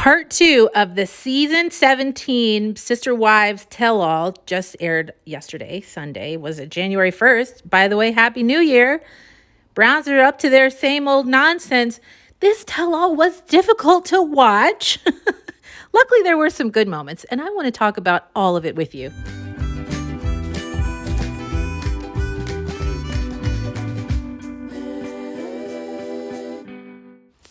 Part 2 of the season 17 Sister Wives Tell-All just aired yesterday, Sunday. Was it January 1st? By the way, Happy New Year. Browns are up to their same old nonsense. This tell-all was difficult to watch. Luckily, there were some good moments, and I want to talk about all of it with you.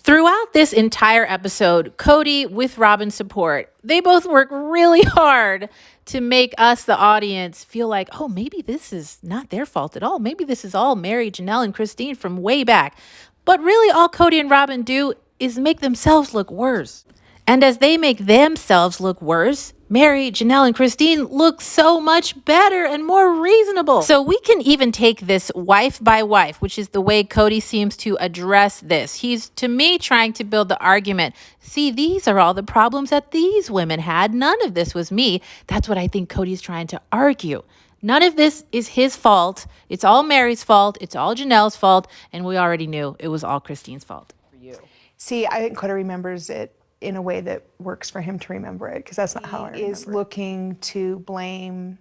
Throughout this entire episode, Kody, with Robyn's support, they both work really hard to make us, the audience, feel like, oh, maybe this is not their fault at all. Maybe this is all Meri, Janelle, and Christine from way back. But really, all Kody and Robyn do is make themselves look worse. And as they make themselves look worse, Meri, Janelle, and Christine look so much better and more reasonable. So we can even take this wife by wife, which is the way Kody seems to address this. He's, to me, trying to build the argument. See, these are all the problems that these women had. None of this was me. That's what I think Kody's trying to argue. None of this is his fault. It's all Meri's fault. It's all Janelle's fault. And we already knew it was all Christine's fault. For you. See, I think Kody remembers it in a way that works for him to remember it, because that's not how I remember it. He is looking to blame.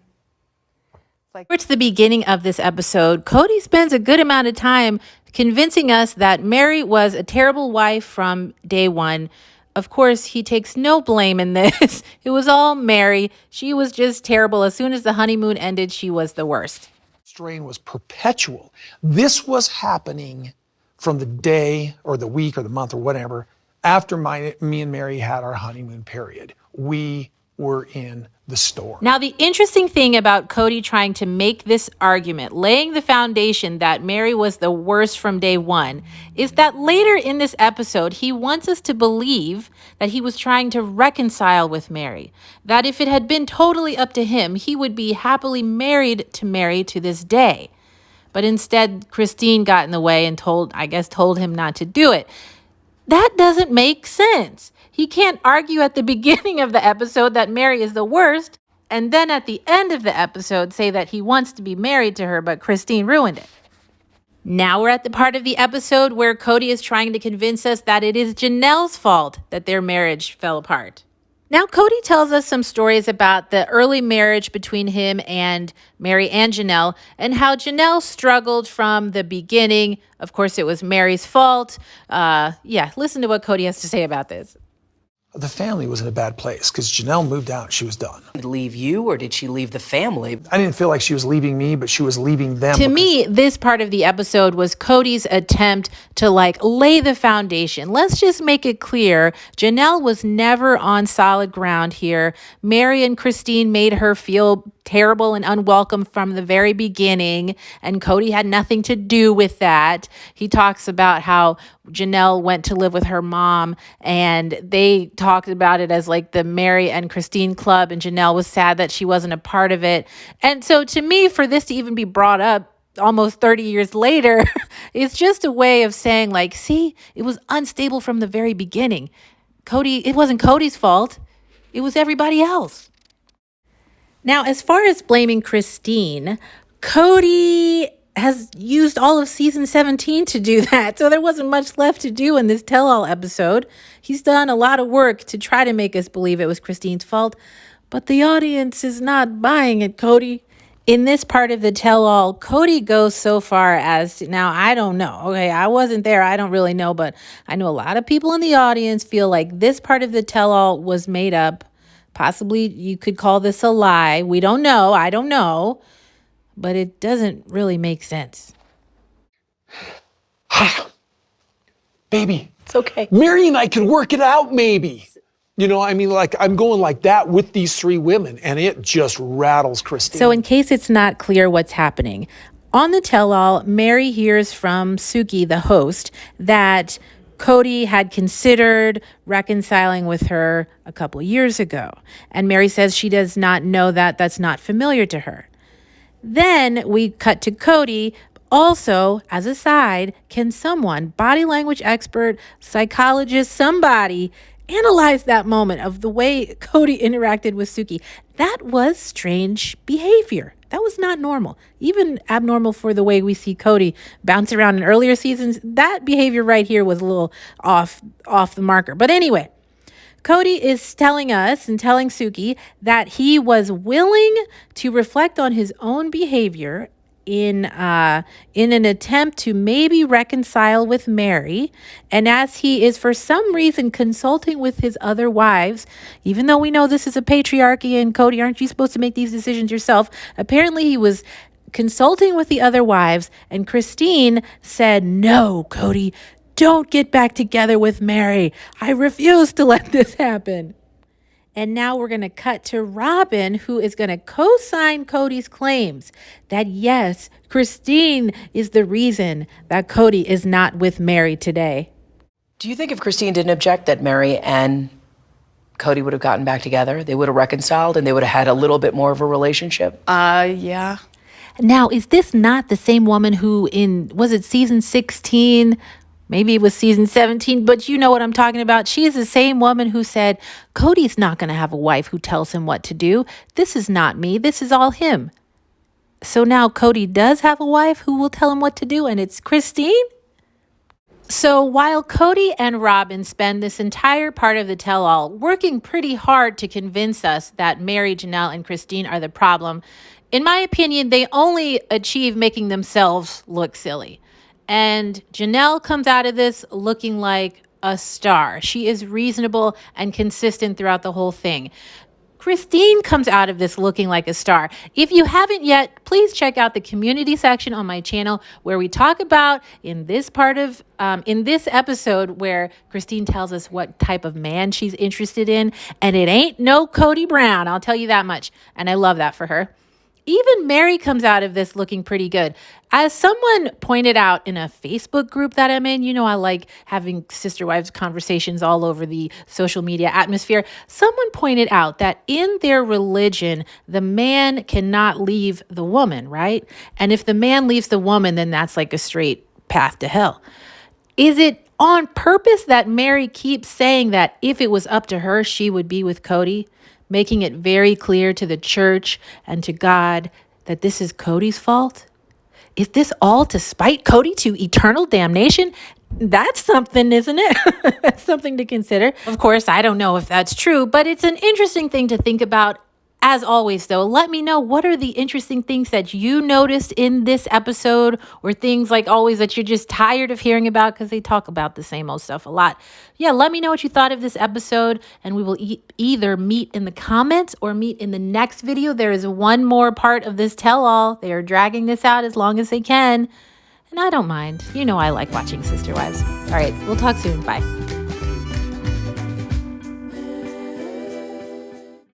Towards the beginning of this episode, Kody spends a good amount of time convincing us that Meri was a terrible wife from day one. Of course, he takes no blame in this. It was all Meri. She was just terrible. As soon as the honeymoon ended, she was the worst. Strain was perpetual. This was happening from the day or the week or the month or whatever after me and Meri had our honeymoon period. We were in the store. Now, the interesting thing about Kody trying to make this argument, laying the foundation that Meri was the worst from day one, is that later in this episode, he wants us to believe that he was trying to reconcile with Meri. That if it had been totally up to him, he would be happily married to Meri to this day. But instead, Christine got in the way and told him not to do it. That doesn't make sense. He can't argue at the beginning of the episode that Meri is the worst, and then at the end of the episode say that he wants to be married to her, but Christine ruined it. Now we're at the part of the episode where Kody is trying to convince us that it is Janelle's fault that their marriage fell apart. Now, Kody tells us some stories about the early marriage between him and Meri and Janelle, and how Janelle struggled from the beginning. Of course, it was Meri's fault. Listen to what Kody has to say about this. The family was in a bad place because Janelle moved out. She was done. Did she leave you, or did she leave the family? I didn't feel like she was leaving me, but she was leaving them. To me, this part of the episode was Kody's attempt to lay the foundation. Let's just make it clear. Janelle was never on solid ground here. Meri and Christine made her feel terrible and unwelcome from the very beginning, and Kody had nothing to do with that. He talks about how Janelle went to live with her mom, and they talked about it as the Meri and Christine club, and Janelle was sad that she wasn't a part of it. And so to me, for this to even be brought up almost 30 years later, it's just a way of saying see, it was unstable from the very beginning. It wasn't Kody's fault. It was everybody else. Now, as far as blaming Christine, Kody has used all of season 17 to do that. So there wasn't much left to do in this tell-all episode. He's done a lot of work to try to make us believe it was Christine's fault, but the audience is not buying it, Kody. In this part of the tell-all, Kody goes so far as to, now I don't know. Okay, I wasn't there. I don't really know, but I know a lot of people in the audience feel like this part of the tell-all was made up. Possibly you could call this a lie. We don't know. I don't know. But it doesn't really make sense. Baby. It's okay. Meri and I can work it out, maybe. I'm going like that with these three women, and it just rattles Christine. So in case it's not clear what's happening, on the tell-all, Meri hears from Suki, the host, that Kody had considered reconciling with her a couple years ago. And Meri says she does not know that. That's not familiar to her. Then we cut to Kody. Also, as a side, can someone, body language expert, psychologist, somebody, analyze that moment of the way Kody interacted with Suki? That was strange behavior. That was not normal. Even abnormal for the way we see Kody bounce around in earlier seasons. That behavior right here was a little off the marker. But anyway, Cody is telling us and telling Suki that he was willing to reflect on his own behavior in an attempt to maybe reconcile with Meri. And as he is for some reason consulting with his other wives, even though we know this is a patriarchy and Cody, aren't you supposed to make these decisions yourself? Apparently he was consulting with the other wives, and Christine said, "No, Cody, don't get back together with Meri. I refuse to let this happen." And now we're going to cut to Robyn, who is going to co-sign Cody's claims that, yes, Christine is the reason that Cody is not with Meri today. Do you think if Christine didn't object that Meri and Cody would have gotten back together? They would have reconciled and they would have had a little bit more of a relationship? Yeah. Now, is this not the same woman who was it season 16? Maybe it was season 17, but you know what I'm talking about. She is the same woman who said, Cody's not going to have a wife who tells him what to do. This is not me. This is all him. So now Cody does have a wife who will tell him what to do, and it's Christine? So while Cody and Robyn spend this entire part of the tell-all working pretty hard to convince us that Meri, Janelle, and Christine are the problem, in my opinion, they only achieve making themselves look silly. And Janelle comes out of this looking like a star. She is reasonable and consistent throughout the whole thing. Christine comes out of this looking like a star. If you haven't yet, please check out the community section on my channel where we talk about in this episode where Christine tells us what type of man she's interested in. And it ain't no Kody Brown, I'll tell you that much. And I love that for her. Even Meri comes out of this looking pretty good. As someone pointed out in a Facebook group that I'm in, you know, I like having sister wives conversations all over the social media atmosphere. Someone pointed out that in their religion, the man cannot leave the woman, right? And if the man leaves the woman, then that's like a straight path to hell. Is it on purpose that Meri keeps saying that if it was up to her, she would be with Cody? Making it very clear to the church and to God that this is Cody's fault? Is this all to spite Cody to eternal damnation? That's something, isn't it? That's something to consider. Of course, I don't know if that's true, but it's an interesting thing to think about. As always, though, let me know what are the interesting things that you noticed in this episode, or things like always that you're just tired of hearing about because they talk about the same old stuff a lot. Yeah, let me know what you thought of this episode, and we will either meet in the comments or meet in the next video. There is one more part of this tell-all. They are dragging this out as long as they can, and I don't mind. You know I like watching Sister Wives. All right, we'll talk soon. Bye.